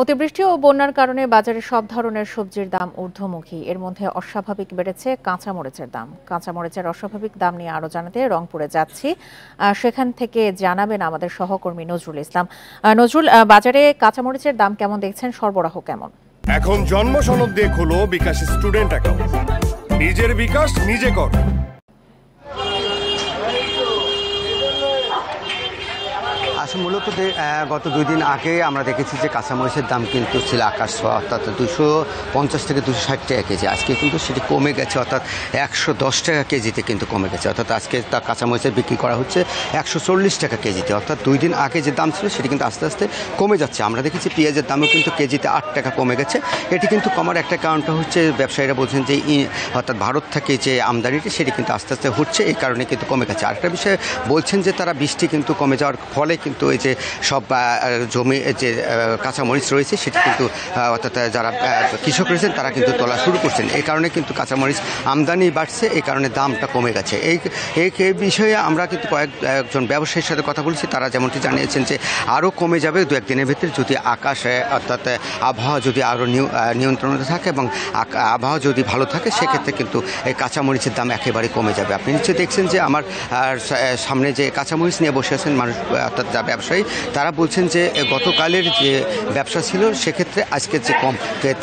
অতিবৃষ্টি ও বন্যার কারণে বাজারে সব ধরনের সবজির দাম ঊর্ধ্বমুখী। এর মধ্যে অস্বাভাবিক বেড়েছে কাঁচামরিচের দাম। কাঁচামরিচের অস্বাভাবিক দাম নিয়ে আরো জানাতে রংপুরে যাচ্ছি। সেখান থেকে জানাবেন আমাদের সহকর্মী নজরুল ইসলাম। নজরুল, বাজারে কাঁচামরিচের দাম কেমন দেখছেন, সরবরাহ কেমন? এখন জন্ম সনদ দিয়ে খোলো বিকাশ স্টুডেন্ট অ্যাকাউন্ট। নিজের বিকাশ নিজে কর। আসলে মূলত গত 2 দিন আগে আমরা দেখেছি যে কাঁচামরিচের দাম কিন্তু ছিল আকাশ ছোঁয়া, অর্থাৎ 250 থেকে 260 টাকা কেজি। আজকে কিন্তু সেটি কমে গেছে, অর্থাৎ 110 টাকা কেজিতে কিন্তু কমে গেছে। অর্থাৎ আজকে তা কাঁচামরিচের বিক্রি করা হচ্ছে 140 টাকা কেজিতে। অর্থাৎ 2 দিন আগে যে দাম ছিল সেটি কিন্তু আস্তে আস্তে কমে যাচ্ছে। আমরা দেখেছি পেঁয়াজের দামও কিন্তু কেজিতে 8 টাকা কমে গেছে। এটি কিন্তু কমার একটা কারণটা হচ্ছে ব্যবসায়ীরা বলছেন যে অর্থাৎ ভারত থেকে যে আমদানিটি সেটি কিন্তু আস্তে আস্তে হচ্ছে, এই কারণে কিন্তু কমে গেছে। আরেকটা বিষয়ে বলছেন যে তারা বৃষ্টি কিন্তু কমে যাওয়ার ফলে কিন্তু এই যে সব জমি যে কাঁচামরিচ রয়েছে সেটি কিন্তু অর্থাৎ যারা কৃষক রয়েছেন তারা কিন্তু তোলা শুরু করছেন। এই কারণে কিন্তু কাঁচামরিচ আমদানি বাড়ছে, এই কারণে দামটা কমে গেছে। এই বিষয়ে আমরা কিন্তু কয়েকজন ব্যবসায়ীর সাথে কথা বলেছি। তারা যেমনটি জানিয়েছেন যে আরও কমে যাবে 2-1 দিনের ভিতরে, যদি আকাশে অর্থাৎ আবহাওয়া যদি আরও নিয়ন্ত্রণে থাকে এবং আবহাওয়া যদি ভালো থাকে সেক্ষেত্রে কিন্তু এই কাঁচামরিচের দাম একেবারে কমে যাবে। আপনি নিশ্চয়ই দেখছেন যে আমার সামনে যে কাঁচামরিচ নিয়ে বসে আছেন মানুষ, অর্থাৎ যা ব্যবসায়ী, তারা বলছেন যে গতকালের যে ব্যবসা ছিল সেক্ষেত্রে আজকের যে কম,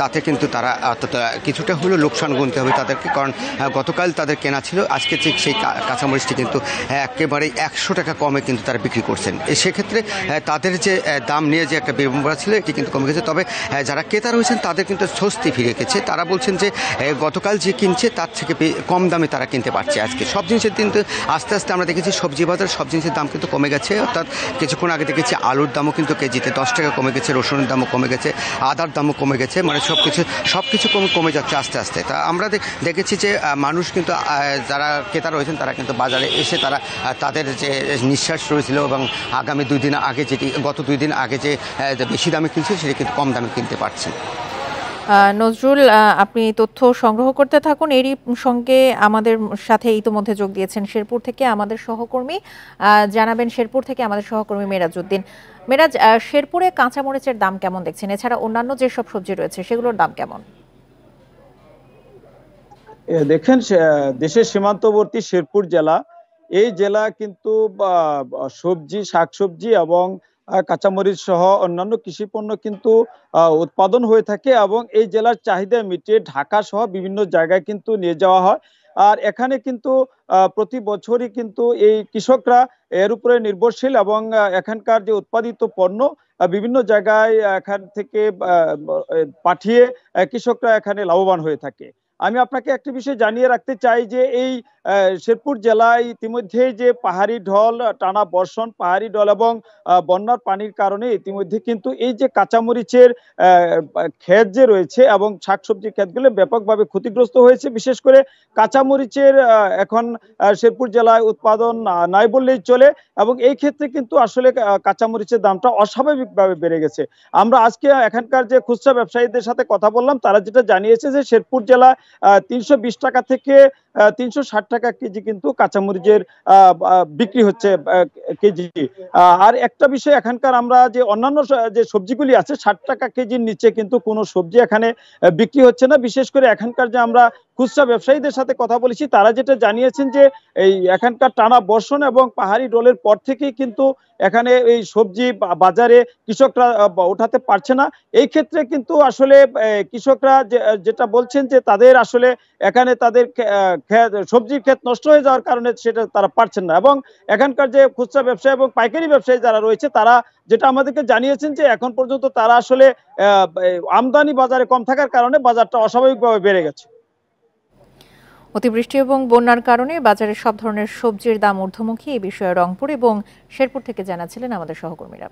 তাতে কিন্তু তারা অর্থাৎ কিছুটা হলেও লোকসান গুনতে হবে তাদেরকে, কারণ গতকাল তাদের কেনা ছিল, আজকে ঠিক সেই কাঁচামরিচটি কিন্তু একেবারে 100 টাকা কমে কিন্তু তারা বিক্রি করছেন। সেক্ষেত্রে তাদের যে দাম নিয়ে যে একটা বিড়ম্বনা ছিল এটি কিন্তু কমে গেছে। তবে যারা ক্রেতা রয়েছেন তাদের কিন্তু স্বস্তি ফিরে গেছে। তারা বলছেন যে গতকাল যে কিনছে তার থেকে কম দামে তারা কিনতে পারছে। আজকে সব জিনিসের কিন্তু আস্তে আস্তে আমরা দেখেছি সবজি বাজার সব জিনিসের দাম কিন্তু কমে গেছে। অর্থাৎ কিছুক্ষণ আগে দেখেছি আলুর দামও কিন্তু কেজিতে 10 টাকা কমে গেছে, রসুনের দামও কমে গেছে, আদার দামও কমে গেছে, মানে সব কিছু কমে যাচ্ছে আস্তে আস্তে। তা আমরা দেখেছি যে মানুষ কিন্তু যারা ক্রেতা রয়েছেন তারা কিন্তু বাজারে এসে তারা তাদের যে নিঃশ্বাস রয়েছিল এবং আগামী 2 দিন আগে গত 2 দিন আগে যে বেশি দামে কিনছে সেটা কিন্তু কম দামে কিনতে পারছে। নজরুল, আপনি তথ্য সংগ্রহ করতে থাকুন। এরই সঙ্গে আমাদের সাথে ইতিমধ্যে যোগ দিয়েছেন শেরপুর থেকে আমাদের সহকর্মী। জানাবেন শেরপুর থেকে আমাদের সহকর্মী মেরাজ উদ্দিন। মেরাজ, শেরপুরে কাঁচামরিচের দাম কেমন দেখছেন? এছাড়া অন্যান্য যেসব সবজি রয়েছে সেগুলোর দাম কেমন? দেখেন, দেশের সীমান্তবর্তী শেরপুর জেলা, এই জেলা কিন্তু সবজি, শাকসবজি এবং কাঁচামরিচ সহ অন্যান্য কৃষি পণ্য কিন্তু উৎপাদন হয়ে থাকে এবং এই জেলার চাহিদা মিটিয়ে ঢাকা সহ বিভিন্ন জায়গায় কিন্তু নিয়ে যাওয়া হয়। আর এখানে কিন্তু প্রতি বছরই কিন্তু এই কৃষকরা এর উপরে নির্ভরশীল এবং এখানকার যে উৎপাদিত পণ্য বিভিন্ন জায়গায় এখান থেকে পাঠিয়ে কৃষকরা এখানে লাভবান হয়ে থাকে। আমি আপনাকে একটি বিষয় জানিয়ে রাখতে চাই যে এই শেরপুর জেলায় ইতিমধ্যে যে পাহাড়ি ঢল, টানা বর্ষণ, পাহাড়ি ঢল এবং বন্যার পানির কারণে ইতিমধ্যে কিন্তু এই যে কাঁচামরিচের ক্ষেত যে রয়েছে এবং শাকসবজির ক্ষেতগুলো ব্যাপকভাবে ক্ষতিগ্রস্ত হয়েছে। বিশেষ করে কাঁচামরিচের এখন শেরপুর জেলায় উৎপাদন নাই বললেই চলে এবং এই ক্ষেত্রে কিন্তু আসলে কাঁচামরিচের দামটা অস্বাভাবিকভাবে বেড়ে গেছে। আমরা আজকে এখানকার যে খুচরা ব্যবসায়ীদের সাথে কথা বললাম, তারা যেটা জানিয়েছে যে শেরপুর জেলা 320 টাকা থেকে 360 টাকা কেজি কিন্তু কাঁচামরিচের বিক্রি হচ্ছে কেজি। আর একটা বিষয়, এখানকার আমরা যে অন্যান্য যে সবজিগুলি আছে 60 টাকা কেজির নিচে কিন্তু কোনো সবজি এখানে বিক্রি হচ্ছে না। বিশেষ করে এখানকার যে আমরা খুচরা ব্যবসায়ীদের সাথে কথা বলেছি তারা যেটা জানিয়েছেন যে এই এখানকার টানা বর্ষণ এবং পাহাড়ি ডলের পর থেকেই কিন্তু এখানে এই সবজি বাজারে কৃষকরা ওঠাতে পারছে না। এই ক্ষেত্রে কিন্তু আসলে কৃষকরা যেটা বলছেন যে তাদের আসলে এখানে তাদের সবজির ক্ষেত নষ্ট হয়ে যাওয়ার কারণে সেটা তারা পারছেন না এবং এখানকার যে খুচরা ব্যবসায়ী এবং পাইকারি ব্যবসায়ী যারা রয়েছে তারা যেটা আমাদেরকে জানিয়েছেন যে এখন পর্যন্ত তারা আসলে আমদানি বাজারে কম থাকার কারণে বাজারটা অস্বাভাবিকভাবে বেড়ে গেছে। অতিবৃষ্টি এবং বন্যার কারণে বাজারে সব ধরনের সবজির দাম ঊর্ধ্বমুখী। এই বিষয়ে রংপুর এবং শেরপুর থেকে জানাচ্ছিলেন আমাদের সহকর্মীরা।